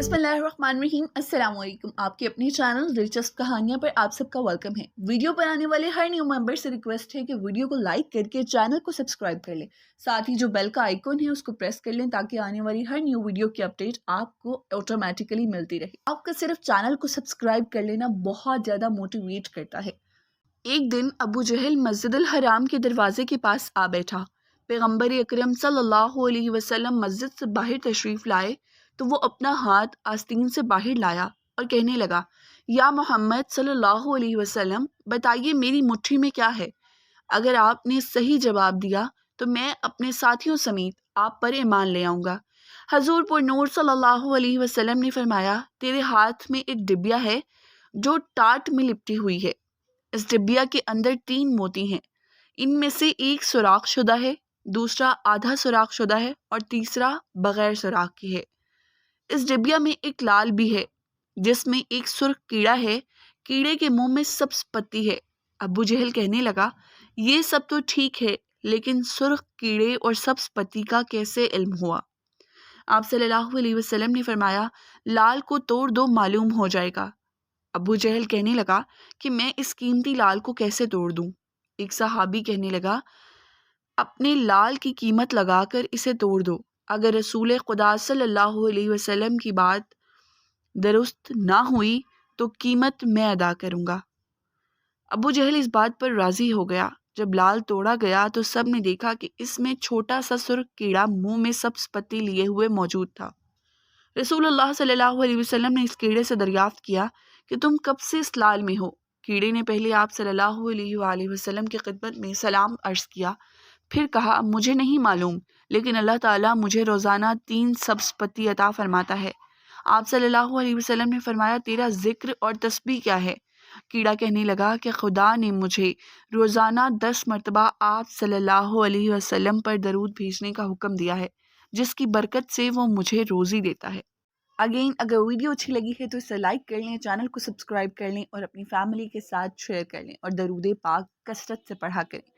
बिस्मिल्लाहिर्रहमानिर्रहीम। अस्सलाम वालेकुम। आपके अपने चैनल दिलचस्प कहानियां पर आप सबका वेलकम है। वीडियो पर आने वाले हर न्यू मेंबर से रिक्वेस्ट है कि वीडियो को लाइक करके चैनल को सब्सक्राइब कर लें। साथ ही जो बेल का आइकन है उसको प्रेस कर लें ताकि आने वाली हर न्यू वीडियो की अपडेट आपको ऑटोमेटिकली मिलती रहे। आपका सिर्फ चैनल को सब्सक्राइब कर लेना बहुत ज़्यादा मोटिवेट करता है। एक दिन अबू जहल मस्जिदुल हराम के दरवाजे के पास आ बैठा। पैगम्बर अकरम सल्लल्लाहु अलैहि वसल्लम मस्जिद से बाहर तशरीफ़ लाए तो वो अपना हाथ आस्तीन से बाहर लाया और कहने लगा, या मोहम्मद सल्लल्लाहु अलैहि वसल्लम, बताइए मेरी मुट्ठी में क्या है। अगर आपने सही जवाब दिया तो मैं अपने साथियों समेत आप पर ईमान ले आऊँगा। हजूर पुर नूर सल्लल्लाहु अलैहि वसल्लम ने फरमाया, तेरे हाथ में एक डिबिया है जो टाट में लिपटी हुई है। इस डिबिया के अंदर 3 मोती हैं। इनमें से एक सुराख शुदा है, दूसरा आधा सुराख शुदा है और तीसरा बगैर सुराख की है। इस डिबिया में एक लाल भी है जिसमें एक सुर्ख कीड़ा है। कीड़े के मुंह में सब्ज पत्ती है। अबू जहल कहने लगा, ये सब तो ठीक है, लेकिन सुर्ख कीड़े और सब्ज पत्ती का कैसे इल्म हुआ। आप सल्लल्लाहु अलैहि वसल्लम ने फरमाया, लाल को तोड़ दो, मालूम हो जाएगा। अबू जहल कहने लगा कि मैं इस कीमती लाल को कैसे तोड़ दूं। एक सहाबी कहने लगा, अपने लाल की कीमत लगाकर इसे तोड़ दो। अगर रसूल खुदा सल्लल्लाहु अलैहि वसल्लम की बात दुरुस्त ना हुई तो कीमत मैं अदा करूँगा। अबू जहल इस बात पर राज़ी हो गया। जब लाल तोड़ा गया तो सब ने देखा कि इसमें छोटा सा सुर्ख कीड़ा मुंह में सब्ज पत्ती लिए हुए मौजूद था। रसूलुल्लाह सल्लल्लाहु अलैहि वसल्लम ने इस कीड़े से दरियाफ्त किया कि तुम कब से इस लाल में हो। कीड़े ने पहले आप सल्लल्लाहु अलैहि वसल्लम की खिदमत में सलाम अर्ज़ किया, फिर कहा, मुझे नहीं मालूम, लेकिन अल्लाह ताला मुझे रोज़ाना 3 सब्ज़ पत्ती अता फरमाता है। आप सल्लल्लाहु अलैहि वसल्लम ने फरमाया, तेरा जिक्र और तस्बीह क्या है। कीड़ा कहने लगा कि खुदा ने मुझे रोज़ाना 10 मरतबा आप सल्लल्लाहु अलैहि वसल्लम पर दरूद भेजने का हुक्म दिया है, जिसकी बरकत से वो मुझे रोज़ी देता है। अगेन, अगर वीडियो अच्छी लगी है तो इसे लाइक कर लें, चैनल को सब्सक्राइब कर लें और अपनी फैमिली के साथ शेयर कर लें और दरूद पाक कसरत से पढ़ा करें।